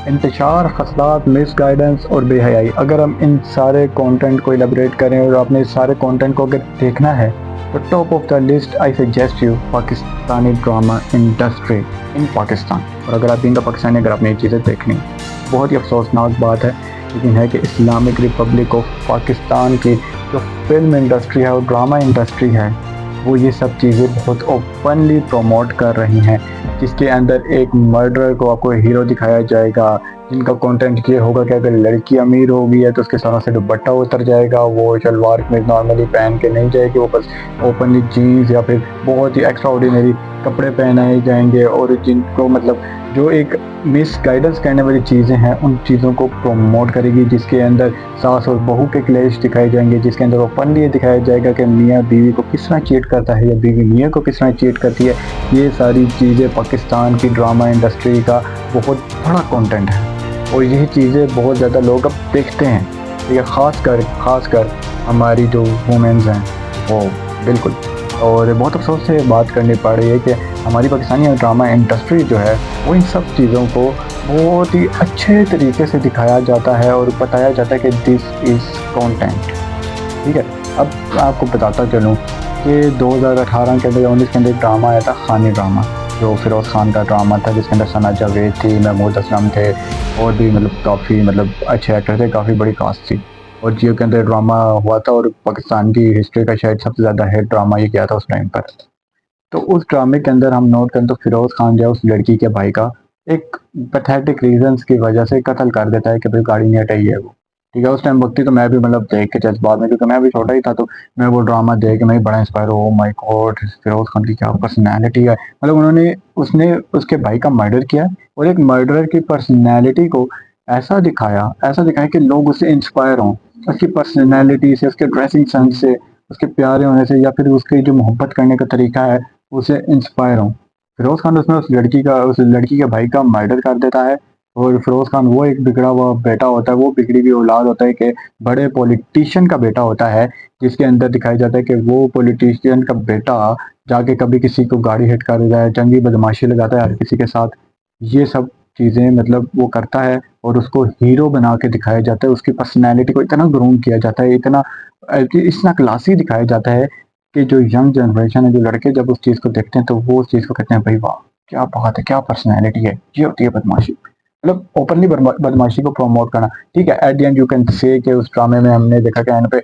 इंतशार, खसलात, misguidance और बेहयाई। अगर हम इन सारे कंटेंट को इलेबरेट करें और अपने सारे कंटेंट को अगर देखना है तो top of the list I suggest you Pakistani drama industry in Pakistan. और अगर आप इंडो पाकिस्तानी अगर आपने ये चीज़ें देखनी, बहुत ही अफसोसनाक बात है लेकिन है कि इस्लामिक रिपब्लिक ऑफ पाकिस्तान की जो फिल्म इंडस्ट्री है और ड्रामा इंडस्ट्री है वो ये सब चीज़ें बहुत ओपनली प्रमोट कर रही हैं, जिसके अंदर एक मर्डरर को आपको हीरो दिखाया जाएगा, जिनका कंटेंट ये होगा कि अगर लड़की अमीर होगी है तो उसके सरों से दुपट्टा उतर जाएगा, वो शलवार कमीज नॉर्मली पहन के नहीं जाएगी, वो बस ओपनली जीन्स या फिर बहुत ही एक्स्ट्रा ऑर्डिनरी कपड़े पहनाए जाएंगे। और जिनको मतलब जो एक मिस गाइडेंस करने वाली चीज़ें हैं उन चीज़ों को प्रमोट करेगी, जिसके अंदर सास और बहू के क्लेश दिखाए जाएंगे, जिसके अंदर ओपनली ये दिखाया जाएगा कि मियाँ बीवी को किस तरह चीट करता है या बीवी मियाँ को किस तरह चीट करती है। ये सारी चीज़ें पाकिस्तान की ड्रामा इंडस्ट्री का बहुत बड़ा कंटेंट है और यही चीज़ें बहुत ज़्यादा लोग अब देखते हैं। ठीक है, ख़ासकर हमारी जो वुमेन्स हैं वो बिल्कुल। और बहुत अफसोस से बात करनी पड़ रही है कि हमारी पाकिस्तानी ड्रामा इंडस्ट्री जो है वो इन सब चीज़ों को बहुत ही अच्छे तरीके से दिखाया जाता है और बताया जाता है कि दिस इज़ कंटेंट। ठीक है, अब आपको बताता चलूँ कि 2018 के अंदर 19 के अंदर ड्रामा आया था खानी ड्रामा, जो फिरोज़ खान का ड्रामा था, जिसके अंदर सना जावेद थी, महमूद असलम थे और भी मतलब काफ़ी मतलब अच्छे एक्टर थे, काफ़ी बड़ी कास्ट थी। और जियो के अंदर ड्रामा हुआ था और पाकिस्तान की हिस्ट्री का शायद सबसे ज़्यादा हिट ड्रामा ये किया था उस टाइम पर। तो उस ड्रामे के अंदर हम नोट करें तो फिरोज़ खान जो है उस लड़की के भाई का एक पैथेटिक रीजंस की वजह से कत्ल कर देता है कि भाई गाड़ी नहीं हटाई है वो। ठीक है, उस टाइम वक्त ही तो मैं भी मतलब देख के जज्बात में, क्योंकि मैं भी छोटा ही था, तो मैं वो ड्रामा देख के मैं भी बड़ा इंस्पायर हो माय गॉड फिरोज़ खान की क्या पर्सनैलिटी है। मतलब उन्होंने उसने उसके भाई का मर्डर किया और एक मर्डरर की पर्सनैलिटी को ऐसा दिखाया कि लोग उससे इंस्पायर हों, उसकी पर्सनैलिटी से, उसके ड्रेसिंग सेंस से, उसके प्यारे होने से या फिर उसकी जो मोहब्बत करने का तरीका है उसे इंस्पायर हों। फिरोज़ खान उसमें उस लड़की के भाई का मर्डर कर देता है। और फिरोज़ खान वो एक बिगड़ा हुआ बेटा होता है, वो बिगड़ी हुई औलाद होता है कि बड़े पॉलिटिशियन का बेटा होता है, जिसके अंदर दिखाया जाता है कि वो पॉलिटिशियन का बेटा जाके कभी किसी को गाड़ी हिट कर देता है, जंगी बदमाशी लगाता है हर किसी के साथ। ये सब चीज़ें मतलब वो करता है और उसको हीरो बना के दिखाया जाता है, उसकी पर्सनैलिटी को इतना ग्रूम किया जाता है, इतना क्लासी दिखाया जाता है कि जो यंग जनरेशन है, जो लड़के जब उस चीज़ को देखते हैं तो वो उस चीज़ को कहते हैं भाई वाह क्या बात है, क्या पर्सनैलिटी है, ये होती है बदमाशी। मतलब ओपनली बदमाशी को प्रमोट करना। ठीक है, at the end you can say कि उस ड्रामे में हमने देखा कि एंड पे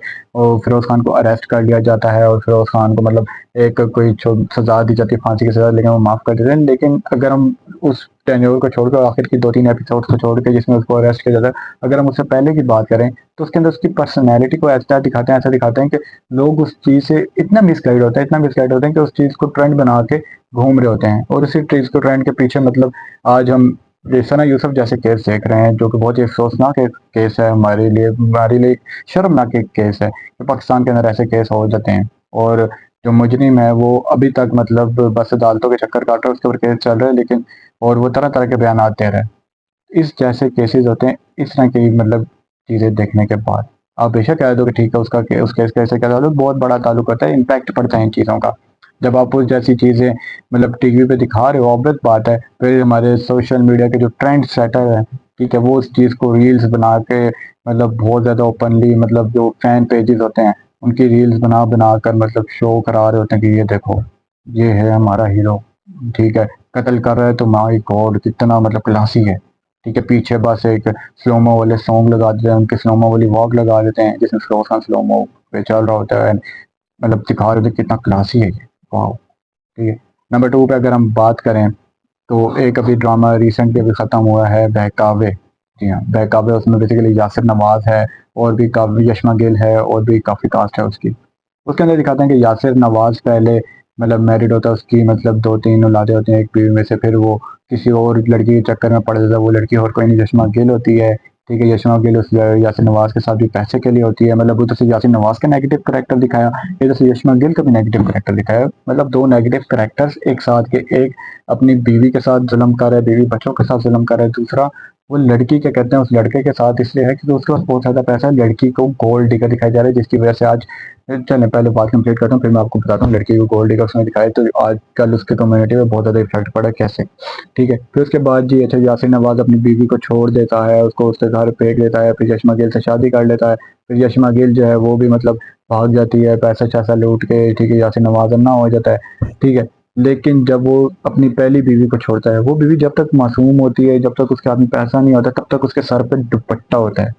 फिरोज़ खान को अरेस्ट कर लिया जाता है और फिरोज़ खान को मतलब एक कोई सजा दी जाती है, फांसी की सजा, लेकिन वो माफ़ कर देते हैं। लेकिन अगर हम उस टेन्योर को छोड़कर आखिर की 2-3 एपिसोड को छोड़ के जिसमें उसको अरेस्ट किया जाता है, अगर हम उससे पहले की बात करें तो उसके अंदर उसकी पर्सनैलिटी को ऐसा दिखाते हैं कि लोग उस चीज़ से इतना मिसगाइड होते हैं कि उस चीज़ को ट्रेंड बना के घूम रहे होते हैं। और उसी चीज़ को ट्रेंड के पीछे मतलब आज हम सना यूसुफ जैसे केस देख रहे हैं, जो कि बहुत ही अफसोसनाक एक केस है हमारे लिए शर्मनाक एक केस है कि पाकिस्तान के अंदर ऐसे केस हो जाते हैं। और जो मुजरिम है वो अभी तक मतलब बस अदालतों के चक्कर काट रहा है, उसके ऊपर केस चल रहा है, लेकिन और वो तरह तरह के बयान दे रहे हैं। इस जैसे केसेस होते हैं, इस तरह की मतलब चीज़ें देखने के बाद आप बेशक कह दो कि ठीक है उस केस का ऐसे क्या ताल्लुक, बहुत बड़ा ताल्लुक होता है, इम्पैक्ट पड़ता है इन चीज़ों का। जब आप उस जैसी चीज़ें मतलब टीवी पे दिखा रहे हो ऑब्वियस बात है, फिर हमारे सोशल मीडिया के जो ट्रेंड सेटर है, ठीक है, वो उस चीज़ को रील्स बना के मतलब बहुत ज़्यादा ओपनली मतलब जो फैन पेजेस होते हैं उनकी रील्स बना बना कर मतलब शो करा रहे होते हैं कि ये देखो ये है हमारा हीरो। ठीक है, कत्ल कर रहा है तो माय गॉड कितना मतलब क्लासी है। ठीक है, पीछे बस एक स्लोमो वाले सॉन्ग लगा देते हैं, उनके स्लोमो वाली वॉक लगा देते हैं जिसमें फिरोज खान स्लोमो पे चल रहा होता है, मतलब दिखा रहे थे कितना क्लासी है ये। वाह। ठीक है, नंबर 2 पे अगर हम बात करें तो एक अभी ड्रामा रिसेंटली अभी ख़त्म हुआ है बहकावे। जी हाँ, बहकावे, उसमें बेसिकली यासिर नवाज है और भी काफ़ी यशमा गिल है और भी काफ़ी कास्ट है उसकी। उसके अंदर दिखाते हैं कि यासिर नवाज पहले मतलब मैरिड होता है, उसकी मतलब 2-3 औलादें होती हैं एक बीवी में से, फिर वो किसी और लड़की के चक्कर में पड़ जाता है, वो लड़की और कोई नहीं यशमा गिल होती है। ठीक है, यशमा गिल उस यासिर नवाज के साथ भी पैसे के लिए होती है, मतलब उधर से यासिर नवाज का नेगेटिव करेक्टर दिखाया, इधर से यशमा गिल का भी नेगेटिव करेक्टर दिखाया, मतलब 2 नेगेटिव करेक्टर्स एक साथ के एक अपनी बीवी के साथ जुल्म कर रहा है, बीवी बच्चों के साथ जुल्म कर रहा है। दूसरा, वो लड़की क्या कहते हैं उस लड़के के साथ इसलिए है क्योंकि उसके पास बहुत ज़्यादा पैसा है, लड़की को गोल्ड डिगर दिखाया जा रहा है, जिसकी वजह से आज चलें पहले बात कंप्लीट करता हूँ, फिर मैं आपको बताता हूँ लड़की को गोल्ड डिगर उसने दिखाया तो आजकल उसके कम्युनिटी में बहुत ज़्यादा इफेक्ट पड़ा कैसे। ठीक है, फिर उसके बाद जी अच्छा यासिर नवाज अपनी बीवी को छोड़ देता है, उसको उसके घर फेंक देता है, फिर यशमा गिल से शादी कर लेता है। फिर यशमा गिल जो है वो भी मतलब भाग जाती है पैसा चैसा लूट के, ठीक है, यासिर नवाज अन्ना हो जाता है। ठीक है, लेकिन जब वो अपनी पहली बीवी को छोड़ता है, वो बीवी जब तक मासूम होती है, जब तक उसके हाथ में पैसा नहीं होता, तब तक उसके सर पे दुपट्टा होता है।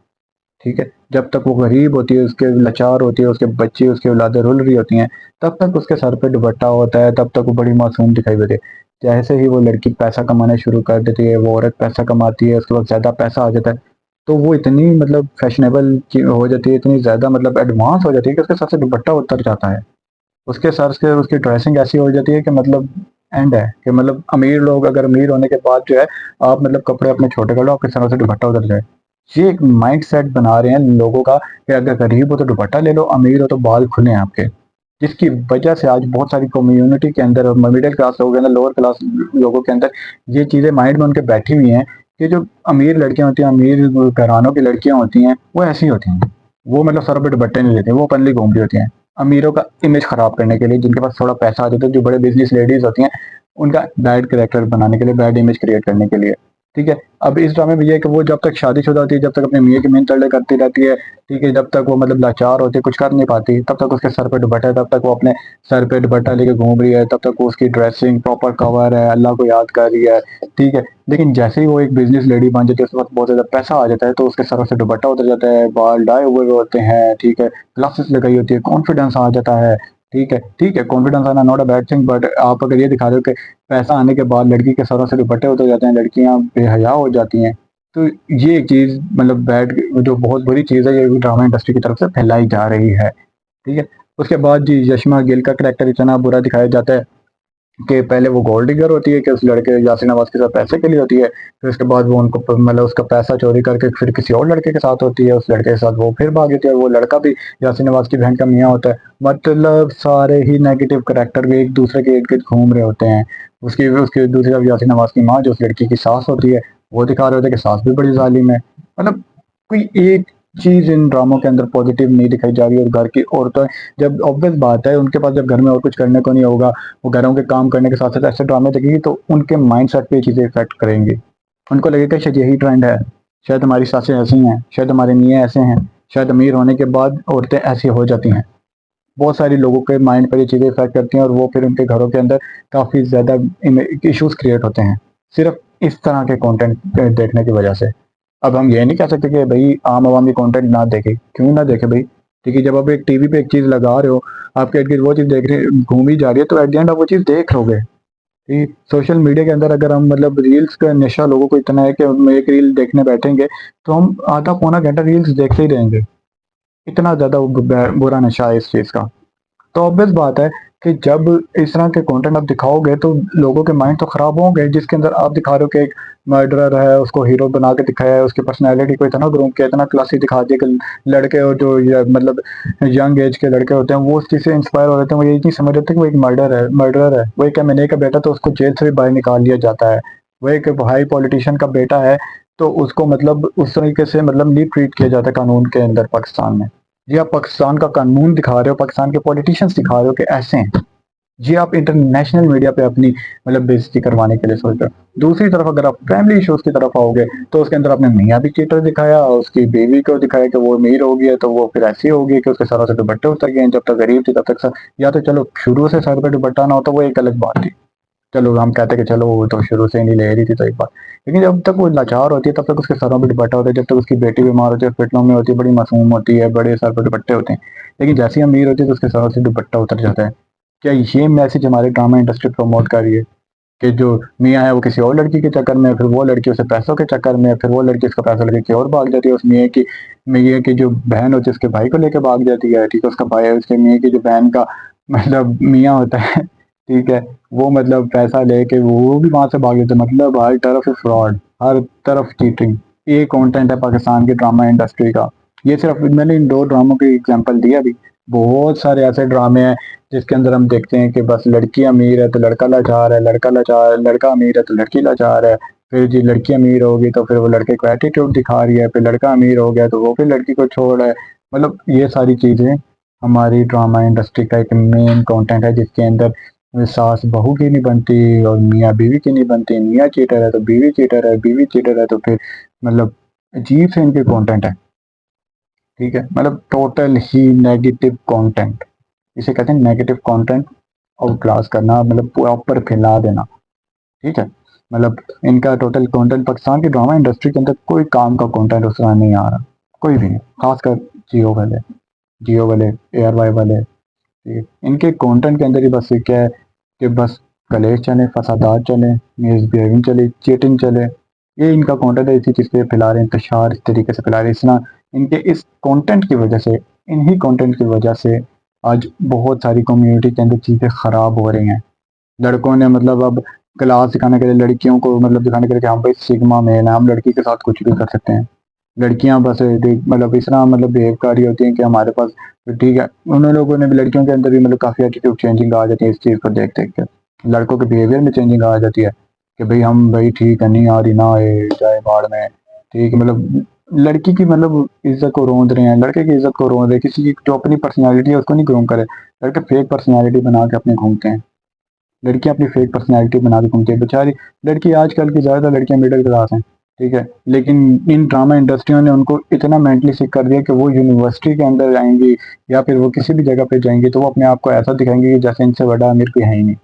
ठीक है, जब तक वो गरीब होती है, उसके लाचार होती है, उसके बच्चे उसके औलादें रुल रही होती हैं, तब तक उसके सर पे दुपट्टा होता है, तब तक वो बड़ी मासूम दिखाई देती है। जैसे ही वो लड़की पैसा कमाना शुरू कर देती है, वो औरत पैसा कमाती है, उसके बाद ज़्यादा पैसा आ जाता है, तो वो इतनी मतलब फैशनेबल हो जाती है, इतनी ज़्यादा मतलब एडवांस हो जाती है कि उसके सर से दुपट्टा उतर जाता है। उसके सर से उसकी ड्रेसिंग ऐसी हो जाती है कि मतलब एंड है कि मतलब अमीर लोग अगर अमीर होने के बाद जो है आप मतलब कपड़े अपने छोटे कर लो, आपके सरों से दुपट्टा उतर जाए। ये एक माइंड सेट बना रहे हैं लोगों का कि अगर गरीब हो तो दुपट्टा ले लो, अमीर हो तो बाल खुले हैं आपके। जिसकी वजह से आज बहुत सारी कम्युनिटी के अंदर और मिडिल क्लास लोगों के अंदर, लोअर क्लास लोगों के अंदर ये चीज़ें माइंड में उनके बैठी हुई हैं कि जो अमीर लड़कियां होती हैं, अमीर घरानों की लड़कियां होती हैं, वो ऐसी होती हैं। वो मतलब सर पे दुपट्टे नहीं लेती, वो पनली घूम रही होती हैं अमीरों का इमेज खराब करने के लिए। जिनके पास थोड़ा पैसा आ जाता है, जो बड़े बिजनेस लेडीज होती हैं, उनका बैड कैरेक्टर बनाने के लिए, बैड इमेज क्रिएट करने के लिए। ठीक है, अब इस ड्रामे में ये है कि वो जब तक शादीशुदा होती है, जब तक अपने मियाँ की मेहनत तरले करती रहती है, ठीक है, जब तक वो मतलब लाचार होती है, कुछ कर नहीं पाती, तब तक उसके सर पे दुपट्टा है, तब तक वो अपने सर पे दुपट्टा लेके घूम रही है, तब तक वो उसकी ड्रेसिंग प्रॉपर कवर है, अल्लाह को याद कर रही है। ठीक है, लेकिन जैसे ही वो एक बिजनेस लेडी बन जाती है, उसके पास बहुत ज़्यादा पैसा आ जाता है, तो उसके सरों से दुपट्टा उतर जाता है, बाल डाए हुए होते हैं, ठीक है, ग्लासेस लगाई होती है, कॉन्फिडेंस आ जाता है। ठीक है, कॉन्फिडेंस आना not a bad thing, but आप अगर ये दिखा रहे हो कि पैसा आने के बाद लड़की के सरों से दुपट्टे उतर जाते हैं, लड़कियां बेहया हो जाती हैं, तो ये एक चीज़ मतलब बैड, जो बहुत बुरी चीज़ है, ये ड्रामा इंडस्ट्री की तरफ से फैलाई जा रही है। ठीक है, उसके बाद जी यशमा गिल का करेक्टर इतना बुरा दिखाया जाता है कि पहले वो गोल्ड डिगर होती है कि उस लड़के यासिर नवाज के साथ पैसे के लिए होती है, फिर उसके बाद वो उनको मतलब उसका पैसा चोरी करके फिर किसी और लड़के के साथ होती है, उस लड़के के साथ वो फिर भाग जाती है, और वो लड़का भी यासिर नवाज की बहन का मियाँ होता है। मतलब सारे ही नेगेटिव करेक्टर भी एक दूसरे के इर्द गिर्द घूम रहे होते हैं। उसकी उसकी दूसरी तरफ यासिर नवाज की माँ जो उस लड़की की सास होती है, वो दिखा रहे होते हैं कि सास भी बड़ी जालिम है। मतलब कोई एक चीज इन ड्रामों के अंदर पॉजिटिव नहीं दिखाई जा रही। और घर की औरतें, जब ऑब्वियस बात है उनके पास जब घर में और कुछ करने को नहीं होगा, वो घरों के काम करने के साथ साथ ऐसे ड्रामे देखेंगी, तो उनके माइंड सेट पे ये चीज़ें इफेक्ट करेंगी। उनको लगेगा शायद यही ट्रेंड है, शायद हमारी सासें ऐसी हैं, शायद हमारे मियाँ ऐसे हैं, शायद अमीर होने के बाद औरतें ऐसी हो जाती हैं। बहुत सारे लोगों के माइंड पर ये चीज़ें इफेक्ट करती हैं, और वो फिर उनके घरों के अंदर काफ़ी ज़्यादा इश्यूज क्रिएट होते हैं, सिर्फ इस तरह के कंटेंट देखने की वजह से। अब हम ये नहीं कह सकते कि भाई आम आवाम ये कंटेंट ना देखे, क्यों ना देखे भाई। ठीक है, जब आप एक टीवी पे एक चीज़ लगा रहे हो, आपके इर्द गिर्द वो चीज़ देख रहे घूमी जा रही है, तो एट द एंड आप वो चीज़ देख लोगे। कि सोशल मीडिया के अंदर अगर हम मतलब रील्स का नशा लोगों को इतना है कि हम एक रील देखने बैठेंगे तो हम आधा पौना घंटा रील्स देखते ही रहेंगे। इतना ज़्यादा बुरा नशा है इस चीज़ का। तो ऑब्वियस बात है कि जब इस तरह के कंटेंट आप दिखाओगे तो लोगों के माइंड तो खराब होंगे। जिसके अंदर आप दिखा रहे हो कि एक मर्डरर है, उसको हीरो बना के दिखाया है, उसकी पर्सनैलिटी को इतना ग्रूम किया, इतना क्लासी दिखा दिया कि लड़के और जो मतलब यंग एज के लड़के होते हैं वो उस चीज़ से इंस्पायर हो जाते हैं। वो ये नहीं समझ रहे थे कि वो एक मर्डरर है। वो एक एमएनए का बेटा, तो उसको जेल से भी बाहर निकाल लिया जाता है। वो एक हाई पॉलिटिशियन का बेटा है, तो उसको मतलब उस तरीके से मतलब नहीं ट्रीट किया जाता कानून के अंदर पाकिस्तान में। जी आप पाकिस्तान का कानून दिखा रहे हो, पाकिस्तान के पॉलिटिशियंस दिखा रहे हो कि ऐसे हैं। जी आप इंटरनेशनल मीडिया पे अपनी मतलब बेइज्जती करवाने के लिए सोच रहे हो। दूसरी तरफ अगर आप फैमिली इश्यूज की तरफ आओगे, तो उसके अंदर आपने मियाँ भी चीटर दिखाया, उसकी बीवी को दिखाया कि वो अमीर हो गया, तो वो फिर ऐसी हो गई कि उसके सरों से दुपट्टे उतर गए। जब तक गरीब थी तब तक या तो चलो शुरू से सर पे दुपट्टा ना होता, वो एक अलग बात थी। चलो हम कहते कि चलो वो तो शुरू से ही नहीं ले रही थी, तो एक बात। लेकिन जब तक वो लाचार होती है तब तक उसके सरों पे दुपट्टा होता है। जब तक उसकी बेटी बीमार होती है, हॉस्पिटलों में होती है, बड़ी मासूम होती है, बड़े सर पे दुपट्टे होते हैं। लेकिन जैसे ही अमीर होती है तो उसके सरों से दुपट्टा उतर जाता है। क्या ये मैसेज हमारे ड्रामा इंडस्ट्री प्रमोट कर रही है कि जो मियाँ है वो किसी और लड़की के चक्कर में, फिर वो लड़की उसे पैसों के चक्कर में, फिर वो लड़की उसका पैसा लेके और भाग जाती है। उस मियाँ की जो बहन होती है उसके भाई को लेके भाग जाती है। ठीक है, उसका भाई उसके मियाँ की जो बहन का मतलब मियाँ होता है, ठीक है, वो मतलब पैसा लेके वो भी वहां से भाग जाते हैं। मतलब हर तरफ फ्रॉड, हर तरफ चीटिंग। ये कंटेंट है पाकिस्तान की ड्रामा इंडस्ट्री का। ये सिर्फ मैंने इन दो ड्रामों की एग्जांपल दिया अभी, बहुत सारे ऐसे ड्रामे हैं जिसके अंदर हम देखते हैं कि बस लड़की अमीर है तो लड़का लाचार है, लड़का लाचार, लड़का अमीर है तो लड़की लाचार है। फिर जी लड़की अमीर होगी तो फिर वो लड़के को एटीट्यूड दिखा रही है, फिर लड़का अमीर हो गया तो वो फिर लड़की को छोड़ रहा है। मतलब ये सारी चीज़ें हमारी ड्रामा इंडस्ट्री का एक मेन कंटेंट है, जिसके अंदर सास बहू की नहीं बनती और मियाँ बीवी की नहीं बनती। मियाँ चीटर है तो बीवी चीटर है, बीवी चीटर है तो फिर मतलब अजीब से इनके कंटेंट है। ठीक है, मतलब टोटल ही नेगेटिव कंटेंट, इसे कहते हैं नेगेटिव कंटेंट आउट क्लास करना, मतलब प्रॉपर फैला देना। ठीक है, मतलब इनका टोटल कंटेंट, पाकिस्तान की ड्रामा इंडस्ट्री के अंदर कोई काम का कंटेंट उस तरह नहीं आ रहा, कोई भी नहीं, खासकर जियो वाले ARY वाले। ठीक है, इनके कंटेंट के अंदर ही बस ये क्या है कि बस कलेश चले, फसादात चले, मिसबिहेविंग चले, चीटिंग चले। ये इनका कंटेंट है, इसी चीज़ पे फैला रहे हैं, इंतशार इस तरीके से फैला रहे हैं। इतना इनके इस कंटेंट की वजह से, इन्हीं कंटेंट की वजह से आज बहुत सारी कम्युनिटी के अंदर चीज़ें ख़राब हो रही हैं। लड़कों ने मतलब अब क्लास दिखाने के लिए लड़कियों को मतलब दिखाने के लिए कि हम भाई सिग्मा मेल है, हम लड़की के साथ कुछ भी कर सकते हैं। लड़कियां बस मतलब इस तरह मतलब बिहेव कर रही होती हैं कि हमारे पास ठीक है। उन लोगों ने भी लड़कियों के अंदर भी मतलब काफ़ी एटीट्यूड चेंजिंग आ जाती है इस चीज़ को देख देख के। लड़कों के बिहेवियर में चेंजिंग आ जाती है कि भाई हम भाई ठीक है, नहीं आ रही ना आए जाए बाढ़ में। ठीक है, मतलब लड़की की मतलब इज्जत को रोंद रहे हैं, लड़के की इज्जत को रोंद रहे हैं, किसी की जो अपनी पर्सनैलिटी है उसको नहीं ग्रूम करे। लड़के फेक पर्सनैलिटी बना के अपने घूमते हैं, लड़कियां अपनी फेक पर्सनैलिटी बना के घूमती है बेचारी। लड़की आजकल की ज़्यादातर लड़कियां मिडिल क्लास हैं। ठीक है, लेकिन इन ड्रामा इंडस्ट्रियों ने उनको इतना मेंटली सिक कर दिया कि वो यूनिवर्सिटी के अंदर जाएंगी या फिर वो किसी भी जगह पे जाएंगी तो वो अपने आप को ऐसा दिखाएंगे कि जैसे इनसे बड़ा अमीर कोई है ही नहीं।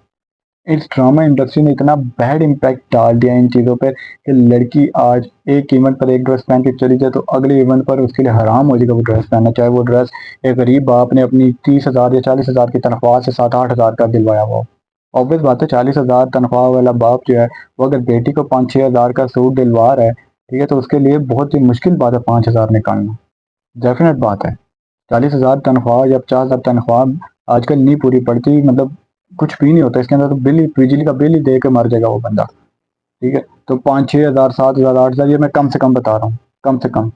इस ड्रामा इंडस्ट्री ने इतना बैड इम्पैक्ट डाल दिया इन चीज़ों पर कि लड़की आज एक इवेंट पर एक ड्रेस पहन के चली जाए तो अगले इवेंट पर उसके लिए हराम हो जाएगा वो ड्रेस पहनना, चाहे वो ड्रेस एक गरीब बाप ने अपनी 30,000 या 40,000 की तनख्वाह से 7-8 हज़ार का दिलवाया हुआ हो। ऑब्वियस बात है, 40,000 तनख्वाह वाला बाप जो है वो अगर बेटी को 5-6 हज़ार का सूट दिलवा रहा है, ठीक है, तो उसके लिए बहुत ही मुश्किल बात है 5 हज़ार निकालना। डेफिनेट बात है, 40,000 तनख्वाह या 50,000 तनख्वाह आजकल नहीं पूरी पड़ती, मतलब कुछ भी नहीं होता इसके अंदर, तो बिल ही बिजली का बिल ही दे के मर जाएगा वो बंदा। ठीक है, तो 5-6 हज़ार, 7 हज़ार, 8 हज़ार, ये मैं कम से कम बता रहा हूँ, कम से कम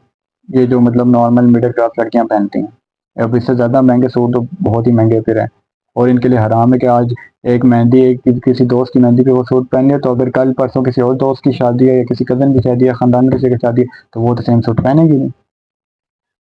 ये जो मतलब नॉर्मल मिडिल क्लास लड़कियां पहनती हैं। अब इससे ज़्यादा महंगे सूट तो बहुत ही महंगे फिर हैं। और इनके लिए हराम है कि आज एक मेहंदी, एक किसी दोस्त की मेहंदी पे वो सूट पहन लिया, तो अगर कल परसों किसी और दोस्त की शादी है या किसी कज़न की शादी है, ख़ानदान किसी की शादी है, तो वो तो सेम सूट पहनेगी नहीं।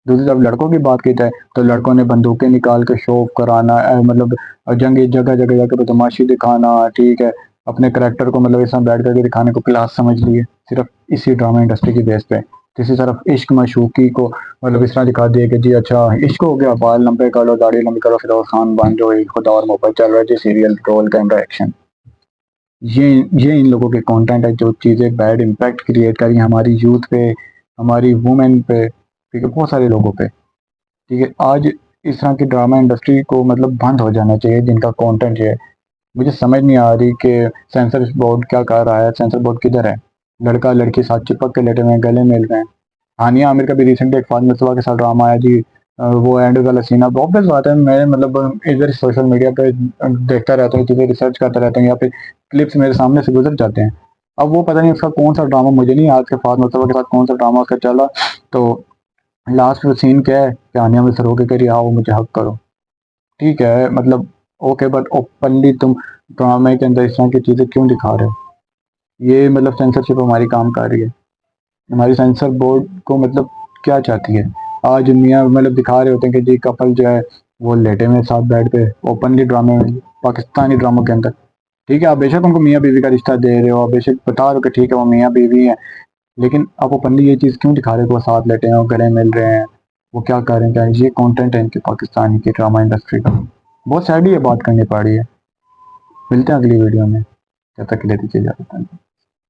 दूसरी तरफ लड़कों की बात की जाए तो लड़कों ने बंदूकें निकाल के शो ऑफ कराना, मतलब जंग जगह जगह जाकर बदमाशी दिखाना। ठीक है, अपने करेक्टर को मतलब ऐसा बैठ करके दिखाने को क्लास समझ लिए सिर्फ इसी ड्रामा इंडस्ट्री की बेस पे। किसी तरफ इश्क माशूकी को मतलब इस तरह दिखा दिया कि जी अच्छा इश्क हो गया, बाल लंबे कर लो, दाढ़ी लंबी करो, फिर खान बन जाओ, खुदा और मोहब्बत चल रहा है जी, सीरियल रोल कैमरा एक्शन। ये ये इन लोगों के कंटेंट है जो चीज़ें बैड इम्पैक्ट क्रिएट करी हमारी यूथ पे, हमारी वुमेन पे, ठीक है, बहुत सारे लोगों पे। ठीक है, आज इस तरह की ड्रामा इंडस्ट्री को मतलब बंद हो जाना चाहिए जिनका कंटेंट जो है। मुझे समझ नहीं आ रही कि सेंसर बोर्ड क्या कर रहा है, सेंसर बोर्ड किधर है। लड़का लड़की साथ चिपक के लेटे हुए हैं, गले मिल रहे हैं। हानिया आमिर का भी रिसेंटली एक फातिमा तब्बा के साथ ड्रामा आया जी। वो एंड वाला सीन, अब ऑब्वियस बात है, मैं मतलब इधर सोशल मीडिया पे देखता रहता हूँ, चीज़ें रिसर्च करता रहता हूँ या फिर क्लिप्स मेरे सामने से गुजर जाते हैं। अब वो पता नहीं उसका कौन सा ड्रामा, मुझे नहीं याद कि फातिमा तब्बा के साथ कौन सा ड्रामा उसका चला। तो लास्ट में सीन क्या है कि आनिया में सर होके कह रही आओ मुझे हक करो। ठीक है, मतलब ओके, बट ओपनली तुम ड्रामे के अंदर इस तरह की चीज़ें क्यों दिखा रहे हो? ये मतलब सेंसरशिप हमारी काम कर रही है। हमारी सेंसर बोर्ड को मतलब क्या चाहती है? आज मियाँ मतलब दिखा रहे होते हैं कि जी कपल जो है वो लेटे में साथ बेड पे ओपनली ड्रामे में, पाकिस्तानी ड्रामों के अंदर। ठीक है, आप बेशक उनको मियाँ बीवी का रिश्ता दे रहे हो, आप बेशक बता रहे हो कि ठीक है वो मियाँ बीवी है, लेकिन आप ओपनली ये चीज़ क्यों दिखा रहे हो कि वो साथ लेटे हैं और गले मिल रहे हैं? वो क्या कर रहे हैं, क्या ये कंटेंट है इनके पाकिस्तानी की ड्रामा इंडस्ट्री का? बहुत सैड ये बात करनी पड़ रही है। मिलते हैं अगली वीडियो में, जब तक के लिए दीजिए इजाज़त।